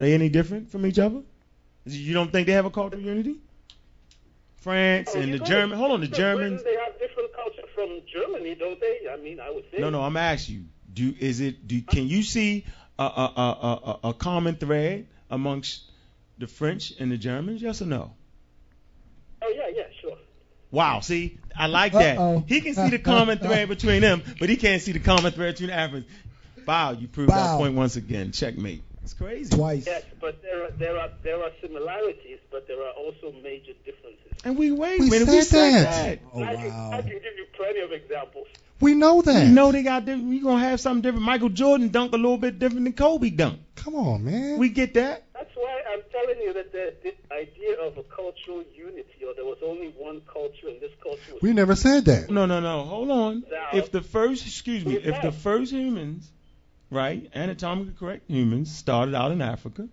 Are they any different from each other? You don't think they have a cultural unity? France Oh, and you the know, German. Hold on, the Britain, Germans. they have different culture from Germany, don't they? I mean, I would say. No, I'm asking you. Can you see a common thread amongst the French and the Germans? Yes or no? Oh yeah, sure. Wow, see, I like that. Uh-oh. He can see the common thread between them, but he can't see the common thread between the Africans. Wow, you proved that Wow. point once again. Checkmate. It's crazy. Twice. Yes, but there are similarities, but there are also major differences. And we said that. Oh, I wow. can give you plenty of examples. We know that. You know they got different. We gonna have something different. Michael Jordan dunk a little bit different than Kobe dunk. Come on, man. We get that. That's why I'm telling you that this idea of a cultural unity, or there was only one culture and this culture was. We never said that. No. Hold on. Now, If the first humans, right, anatomically correct humans, started out in Africa,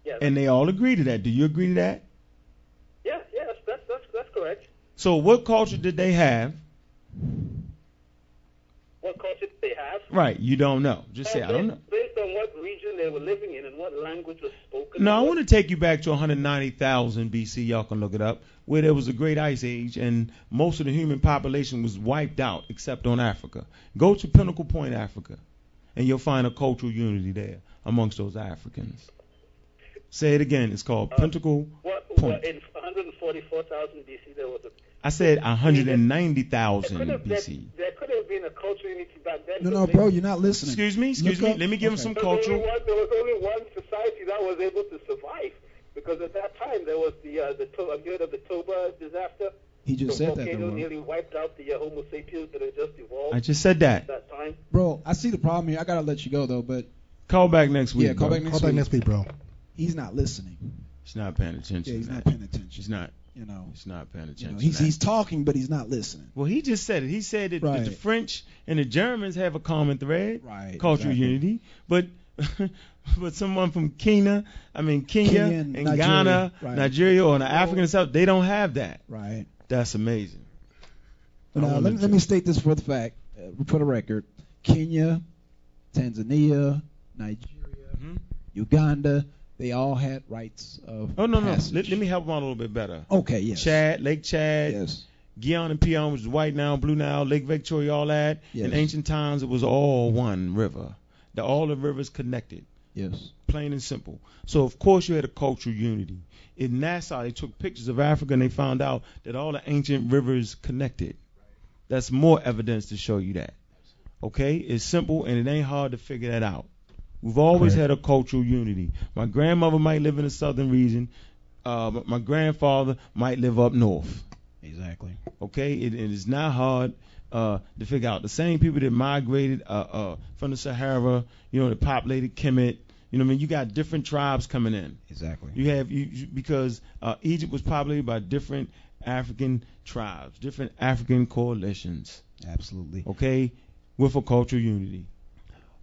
Yes. and they all agree to that. Do you agree to that? Yes, that's correct. So what culture did they have? What culture did they have? Right, you don't know. Just say I don't know. Based on what region they were living in and what language was spoken. No, I want to take you back to 190,000 BC. Y'all can look it up, where there was a great ice age and most of the human population was wiped out except on Africa. Go to Pinnacle Point, Africa, and you'll find a cultural unity there amongst those Africans. Say it again. It's called Pinnacle Point. In 144,000 BC, there was a. I said 190,000 BC. There could have been a cultural unity back then. No, bro, you're not listening. Excuse me. Look up- Let me give him okay. some There was cultural. only one society that was able to survive, because at that time there was the have you heard of the Toba disaster? He just The said that, volcano though, nearly wiped out the Homo sapiens that had just evolved I just said that. at that time. Bro, I see the problem here. I gotta let you go though, but Call back next week. yeah, call bro. back next Call back week. next week, bro. He's not listening. He's not paying attention. Yeah, he's man. not paying attention. He's not. You know, He's not paying you attention. know, he's talking, but he's not listening. Well, he just said it. He said that Right. the French and the Germans have a common thread, Right. cultural exactly. unity, but but someone from Kenya Kenya and and Nigeria, Ghana, right. Nigeria, or the African South, they don't have that. Right. That's amazing. But I now, wanted let me state this for the fact, for the record: Kenya, Tanzania, Nigeria, Mhm. Uganda, they all had rights of Oh no. passage. Let me help him out a little bit better. Okay, yes. Chad, Lake Chad, Yes. Guyana and Peon, which is white now, blue now, Lake Victoria, all that. Yes. In ancient times, it was all one river. All the rivers connected. Yes. Plain and simple. So of course you had a cultural unity. In Nassau, they took pictures of Africa and they found out that all the ancient rivers connected. That's more evidence to show you that. Okay? It's simple and it ain't hard to figure that out. We've always Correct. had a cultural unity. My grandmother might live in the southern region, but my grandfather might live up north. Exactly. Okay? It is not hard to figure out. The same people that migrated from the Sahara, that populated Kemet. You know what I mean? You got different tribes coming in. Exactly. You have because Egypt was populated by different African tribes, different African coalitions. Absolutely. Okay, with a cultural unity.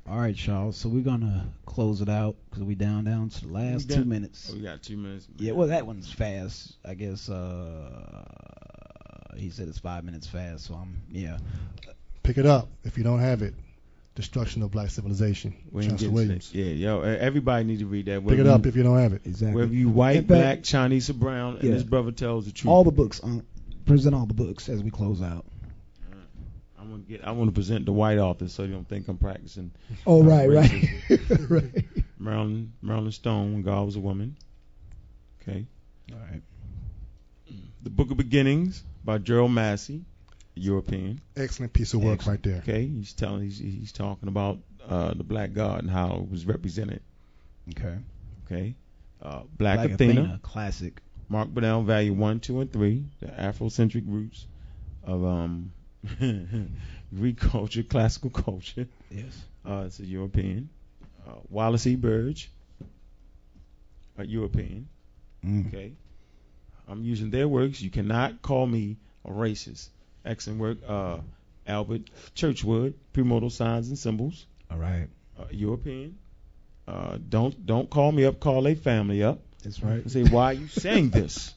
All right, Charles. So we're gonna close it out because we down to the last We done? 2 minutes. Oh, we got 2 minutes. Yeah. Well, that one's fast. I guess he said it's 5 minutes fast. So Pick it up if you don't have it. Destruction of Black Civilization. We ain't Chancellor getting Williams. Yeah, everybody need to read that. Pick it up if you don't have it. exactly. Whether you white, In fact, black, Chinese, or brown, and Yeah. this brother tells the truth. all the books. Present all the books as we close out. I want to present the white authors so you don't think I'm practicing. Oh, right. racism. Right. Marilyn Stone, when God was a woman. Okay. All right. The Book of Beginnings by Gerald Massey, European. Excellent piece of work right there. Okay, he's talking about the black god and how it was represented. Okay. Okay, Black Athena, classic. Mark Burnell, Value 1, 2, and 3, the Afrocentric roots of Greek culture, classical culture. Yes. It's a European. Wallace E. Burge, a European. Okay, I'm using their works. You cannot call me a racist. Excellent work. Albert Churchwood, Premodal Signs and Symbols. All right. European. Don't call me up. Call a family up. That's right. And say, why are you saying this?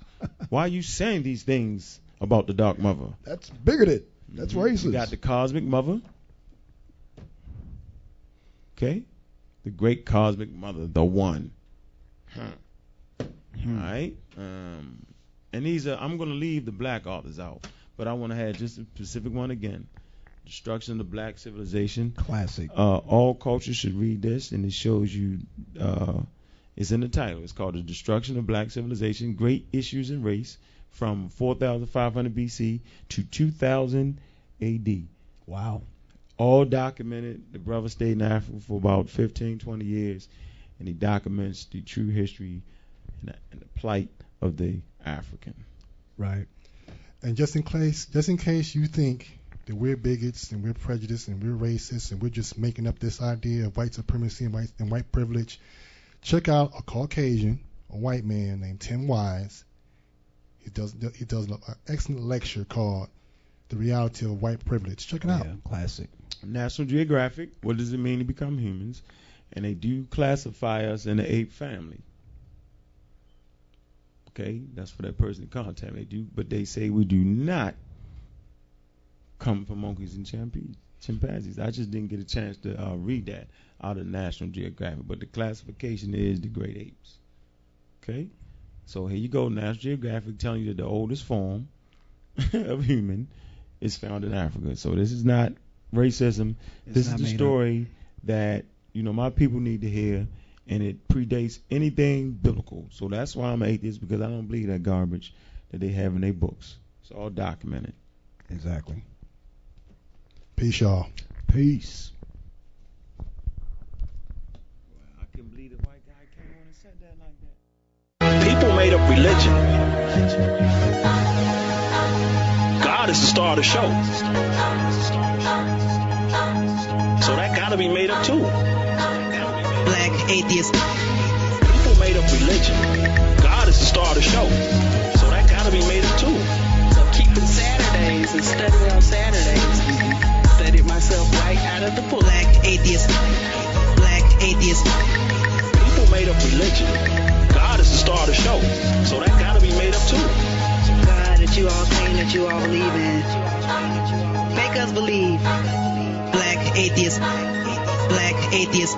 Why are you saying these things about the Dark Mother? That's bigoted. That's racist. You got the Cosmic Mother. Okay. the great cosmic mother, the one. All right. And these are, I'm going to leave the black authors out, but I want to have just a specific one again. Destruction of the Black Civilization. Classic. All cultures should read this, and it shows you, it's in the title. It's called The Destruction of Black Civilization, Great Issues in Race, from 4,500 BC to 2000 AD. Wow. All documented. The brother stayed in Africa for about 15, 20 years, and he documents the true history and the plight of the African. Right. And just in case you think that we're bigots and we're prejudiced and we're racist and we're just making up this idea of white supremacy and white privilege, check out a Caucasian, a white man named Tim Wise. He does an excellent lecture called The Reality of White Privilege. Check it out. Yeah, classic. National Geographic, what does it mean to become humans? And they do classify us in the ape family. Okay, that's for that person to contact. They do, but they say we do not come from monkeys and chimpanzees. I just didn't get a chance to read that out of National Geographic, but the classification is the great apes. Okay, so here you go, National Geographic telling you that the oldest form of human is found in Africa. So this is not racism. This is the story that my people need to hear, and it predates anything biblical. So that's why I'm an atheist, because I don't believe that garbage that they have in their books. It's all documented. Exactly. Peace, y'all. Peace. I couldn't believe the white guy came on and said that like that. People made up religion. God is the star of the show. So that gotta be made up too. Black atheist. People made up religion. God is the star of the show. So that gotta be made up too. So keeping Saturdays and studying on Saturdays. Studied myself right out of the book. Black atheist. Black atheist. People made up religion. God is the star of the show. So that gotta be made up too. God that you all claim that you all believe in. Make us believe. Black atheist. Black atheist.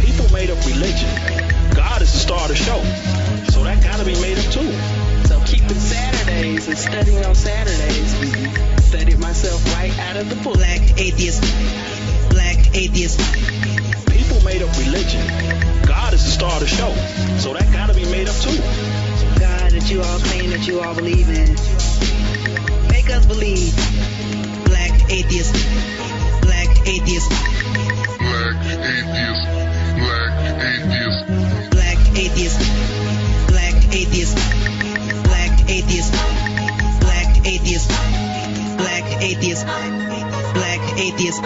People made up religion. God is the star of the show. So that gotta be made up too. So keeping Saturdays and studying on Saturdays. Studied myself right out of the book. Black atheist. Black atheist. People made up religion. God is the star of the show. So that gotta be made up too. God that you all claim that you all believe in. Make us believe. Black atheist. Black atheist. Black atheist. Black atheist. Black atheist. Black atheist. Black atheist. Black atheist. Black atheist. Black atheist.